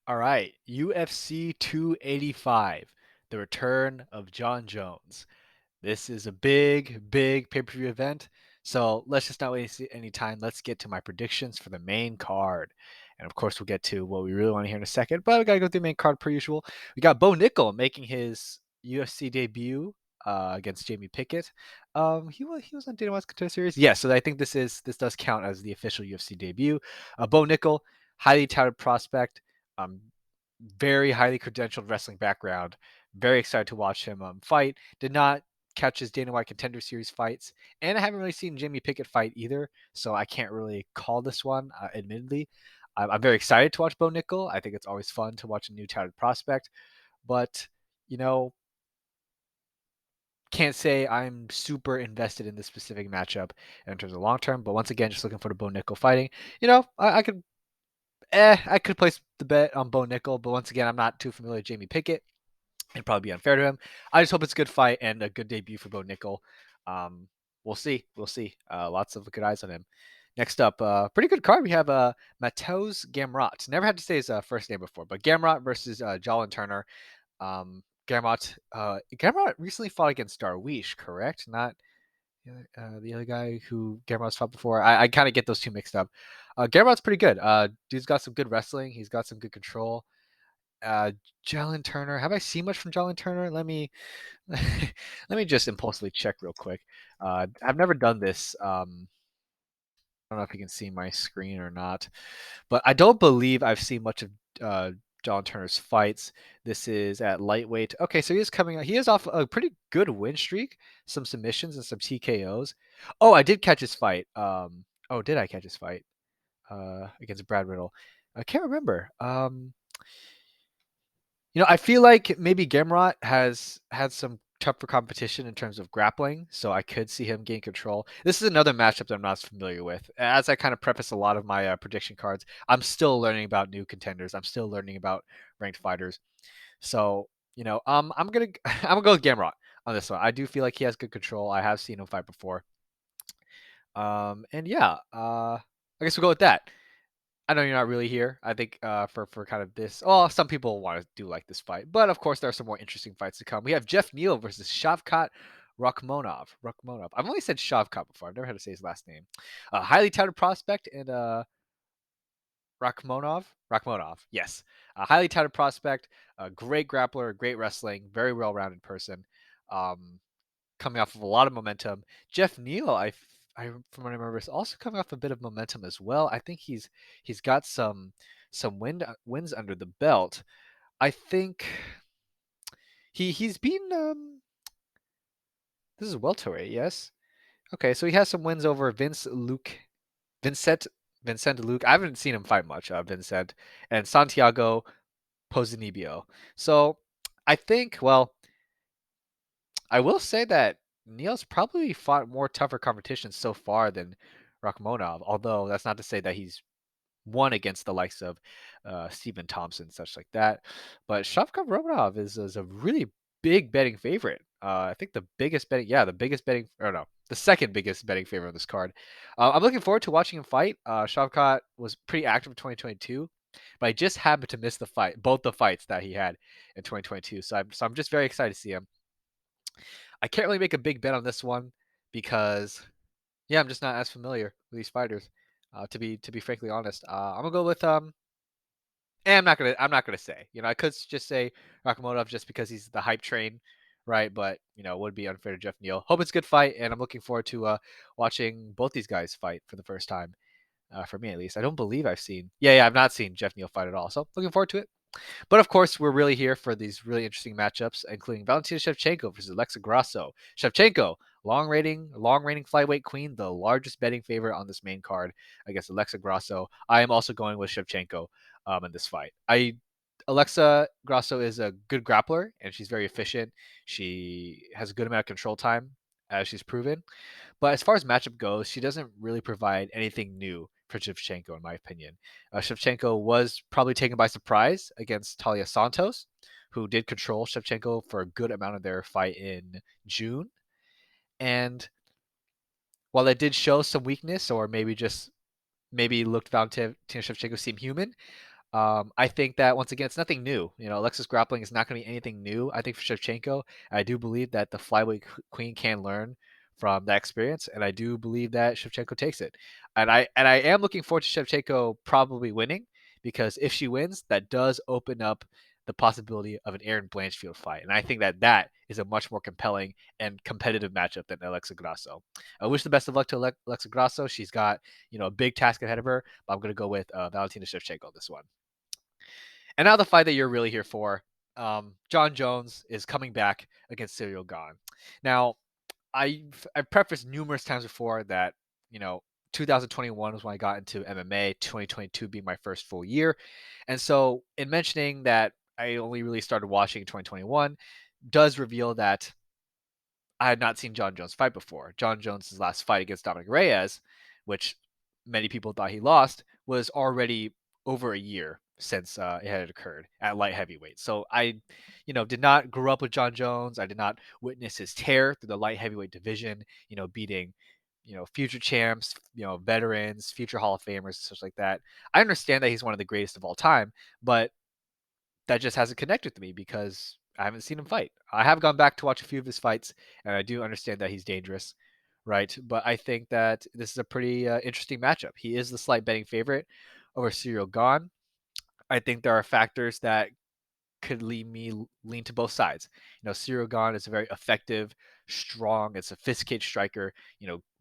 All right, UFC 285, the return of John Jones. This is a big pay-per-view event. So let's just not waste any time. Let's get to my predictions for the main card. And of course, we'll get to what we really want to hear in a second. But we got to go through the main card per usual. We got Bo Nickel making his UFC debut against Jamie Pickett. He was on Dana White's Contender Series. Yeah, so I think this does count as the official UFC debut. Bo Nickel, highly touted prospect. Um, Very highly credentialed wrestling background. Very excited to watch him fight. Did not catch his Dana White Contender Series fights, and I haven't really seen Jimmy Pickett fight either, so I can't really call this one. Admittedly, I'm very excited to watch Bo Nickel. I think it's always fun to watch a new touted prospect, but you know, can't say I'm super invested in this specific matchup in terms of long term. But once again, just looking for the Bo Nickel fighting. I could place the bet on Bo Nickel, but once again, I'm not too familiar with Jamie Pickett. It'd probably be unfair to him. I just hope it's a good fight and a good debut for Bo Nickel. Um, we'll see. We'll see. Lots of good eyes on him. Next up, pretty good card. We have Matheus Gamrot. Never had to say his first name before, but Gamrot versus Jolin Turner. Gamrot recently fought against Darwish, correct? Not the other guy who Gamrot's fought before. I kind of get those two mixed up. Gamrot's pretty good. Dude's got some good wrestling. He's got some good control. Uh, Jalen Turner. Have I seen much from Jalen Turner? Let me let me just impulsively check real quick. I've never done this. I don't know if you can see my screen or not, but I don't believe I've seen much of Jalen Turner's fights. This is at lightweight. Okay, so he is coming out. He is off a pretty good win streak, some submissions and some TKOs. Oh, I did catch his fight. Oh, did I catch his fight? Against Brad Riddle. I can't remember. I feel like maybe Gamrot has had some tougher competition in terms of grappling, so I could see him gain control. This is another matchup that I'm not familiar with. As I kind of preface a lot of my prediction cards, I'm still learning about new contenders. I'm still learning about ranked fighters. So, I'm gonna I'm gonna go with Gamrot on this one. I do feel like he has good control. I have seen him fight before. And yeah, I guess we'll go with that. I know you're not really here. I think for kind of this, well, some people want to do like this fight, but of course there are some more interesting fights to come. We have Jeff Neal versus Shavkat Rakhmonov. Rakhmonov. I've only said Shavkat before. I've never had to say his last name. Highly touted prospect and Rakhmonov. Rakhmonov. Yes, a highly touted prospect. A great grappler, great wrestling, very well-rounded person. Um, Coming off of a lot of momentum. Jeff Neal, from what I remember, is also coming off a bit of momentum as well. I think he's got some wins under the belt. I think he's been this is welterweight, yes. Okay, so he has some wins over Vincent Vincent Luke. I haven't seen him fight much, Vincent and Santiago Ponzinibbio. So I think, well, I will say that Neil's probably fought more tougher competition so far than Rakhmonov, although that's not to say that he's won against the likes of Stephen Thompson, such like that. But Shavkat Rakhmonov is a really big betting favorite. I think the biggest betting, or no, the second biggest betting favorite on this card. I'm looking forward to watching him fight. Shavkat was pretty active in 2022, but I just happened to miss both the fights that he had in 2022. So I'm just very excited to see him. I can't really make a big bet on this one because, yeah, I'm just not as familiar with these fighters. To be frankly honest, I'm gonna go with and I'm not gonna say. I could just say Rakhmonov just because he's the hype train, right? But it would be unfair to Jeff Neal. Hope it's a good fight, and I'm looking forward to watching both these guys fight for the first time. For me at least, I don't believe I've seen. Yeah, I've not seen Jeff Neal fight at all. So looking forward to it. But of course, we're really here for these really interesting matchups, including Valentina Shevchenko versus Alexa Grasso. Shevchenko, long reigning flyweight queen, the largest betting favorite on this main card against Alexa Grasso. I am also going with Shevchenko in this fight. Alexa Grasso is a good grappler and she's very efficient. She has a good amount of control time, as she's proven. But as far as matchup goes, she doesn't really provide anything new for Shevchenko, in my opinion. Shevchenko was probably taken by surprise against Talia Santos, who did control Shevchenko for a good amount of their fight in June. And while it did show some weakness, or maybe looked Valentina Shevchenko seem human, I think that once again, it's nothing new. Alexis grappling is not going to be anything new. I think for Shevchenko, I do believe that the flyweight queen can learn from that experience, and I do believe that Shevchenko takes it. And I am looking forward to Shevchenko probably winning because if she wins, that does open up the possibility of an Aaron Blanchfield fight, and I think that that is a much more compelling and competitive matchup than Alexa Grasso. I wish the best of luck to Alexa Grasso. She's got a big task ahead of her, but I'm going to go with Valentina Shevchenko this one. And now the fight that you're really here for, John Jones is coming back against Cyril Gahn. Now, I've prefaced numerous times before that, you know, 2021 was when I got into MMA, 2022 being my first full year. And so in mentioning that I only really started watching in 2021 does reveal that I had not seen John Jones fight before. John Jones' last fight against Dominic Reyes, which many people thought he lost, was already over a year since it had occurred at light heavyweight. So I, did not grow up with John Jones. I did not witness his tear through the light heavyweight division. Beating, future champs, veterans, future Hall of Famers, such like that. I understand that he's one of the greatest of all time, but that just hasn't connected with me because I haven't seen him fight. I have gone back to watch a few of his fights, and I do understand that he's dangerous, right? But I think that this is a pretty interesting matchup. He is the slight betting favorite over Cyril Gahn. I think there are factors that could lead me lean to both sides. Cyril Gahn is a very effective, strong, and sophisticated striker.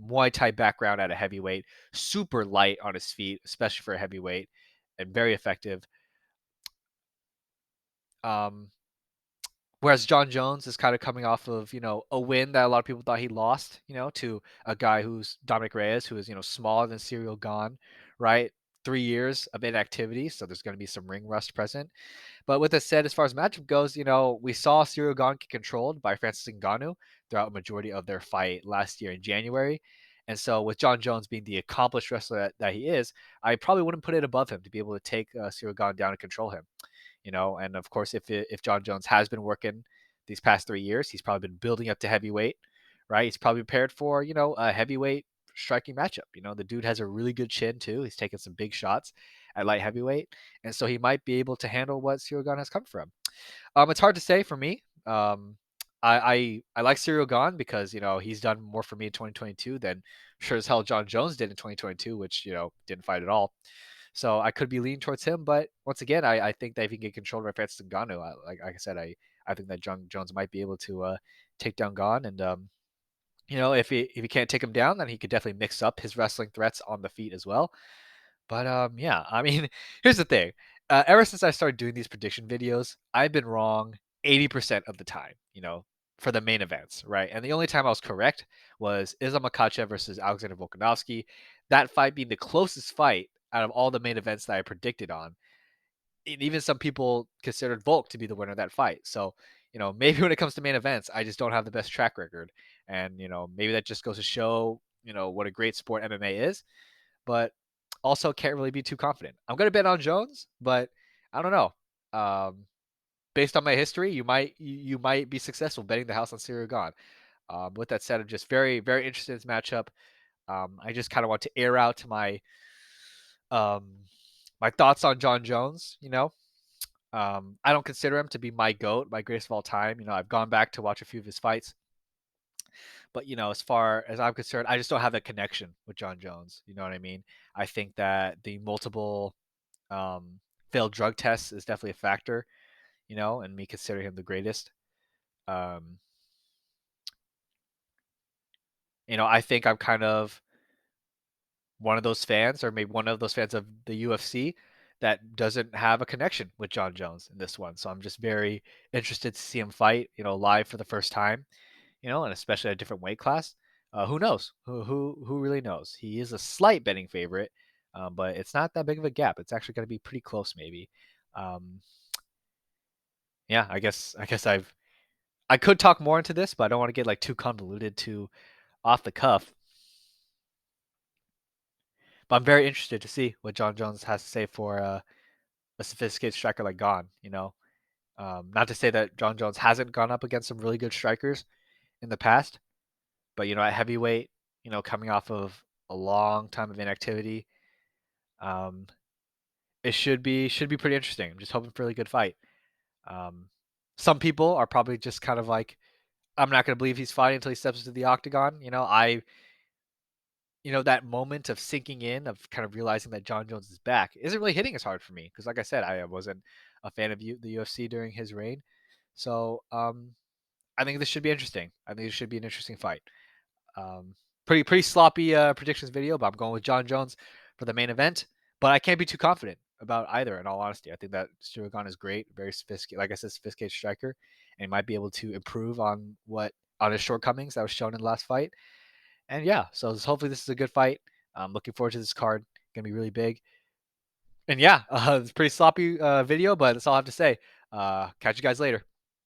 Muay Thai background at a heavyweight, super light on his feet, especially for a heavyweight, and very effective. Um, Whereas John Jones is kind of coming off of, a win that a lot of people thought he lost, to a guy who's Dominic Reyes, who is, smaller than Cyril Gahn, right? 3 years of inactivity, so there's going to be some ring rust present. But with that said, as far as matchup goes, we saw Cyril Gahn get controlled by Francis Ngannou throughout a majority of their fight last year in January. And so with John Jones being the accomplished wrestler that he is, I probably wouldn't put it above him to be able to take Cyril Gahn down and control him. And of course, if John Jones has been working these past 3 years, he's probably been building up to heavyweight, right? He's probably prepared for a heavyweight striking matchup. The dude has a really good chin too. He's taken some big shots at light heavyweight, and so he might be able to handle what Cyril Gahn has come from. It's hard to say for me. I like Cyril Gahn because he's done more for me in 2022 than sure as hell John Jones did in 2022, which didn't fight at all. So I could be leaning towards him, but once again, I think that if he can get controlled by Francis Ngannou, like I said, I think that John Jones might be able to take down Gahn, and if he can't take him down, then he could definitely mix up his wrestling threats on the feet as well. But yeah, I mean, here's the thing. Ever since I started doing these prediction videos, I've been wrong 80% of the time, for the main events, right? And the only time I was correct was Islam Makhachev versus Alexander Volkanovski. That fight being the closest fight out of all the main events that I predicted on. And even some people considered Volk to be the winner of that fight. So, maybe when it comes to main events, I just don't have the best track record. And, maybe that just goes to show, what a great sport MMA is, but also can't really be too confident. I'm going to bet on Jones, but I don't know. Based on my history, you might be successful betting the house on Cyril Gahn. With that said, I'm just very, very interested in this matchup. I just kind of want to air out um, my thoughts on John Jones. I don't consider him to be my GOAT, my greatest of all time. I've gone back to watch a few of his fights, but as far as I'm concerned, I just don't have that connection with John Jones. You know what I mean? I think that the multiple um, failed drug tests is definitely a factor. And me considering him the greatest. Um, I think I'm kind of one of those fans, or maybe one of those fans of the UFC that doesn't have a connection with John Jones in this one. So I'm just very interested to see him fight, live for the first time, and especially at a different weight class. Who knows? Who really knows? He is a slight betting favorite, but it's not that big of a gap. It's actually going to be pretty close, maybe. Um, yeah, I could talk more into this, but I don't want to get like too convoluted, too off the cuff. But I'm very interested to see what John Jones has to say for a sophisticated striker like Gahn. Not to say that John Jones hasn't gone up against some really good strikers in the past, but at heavyweight, coming off of a long time of inactivity, um, it should be pretty interesting. I'm just hoping for a really good fight. Um, some people are probably just kind of like, I'm not gonna believe he's fighting until he steps into the octagon. That moment of sinking in, of kind of realizing that John Jones is back, isn't really hitting as hard for me because, like I said, I wasn't a fan of the UFC during his reign. So I think this should be interesting. I think it should be an interesting fight. Um, pretty sloppy predictions video, but I'm going with John Jones for the main event. But I can't be too confident about either. In all honesty, I think that Sturgon is great, very sophisticated, like I said, sophisticated striker, and might be able to improve on his shortcomings that was shown in the last fight. And yeah, so hopefully this is a good fight. I'm looking forward to this card. Gonna be really big. And yeah, it's a pretty sloppy video, but that's all I have to say. Catch you guys later.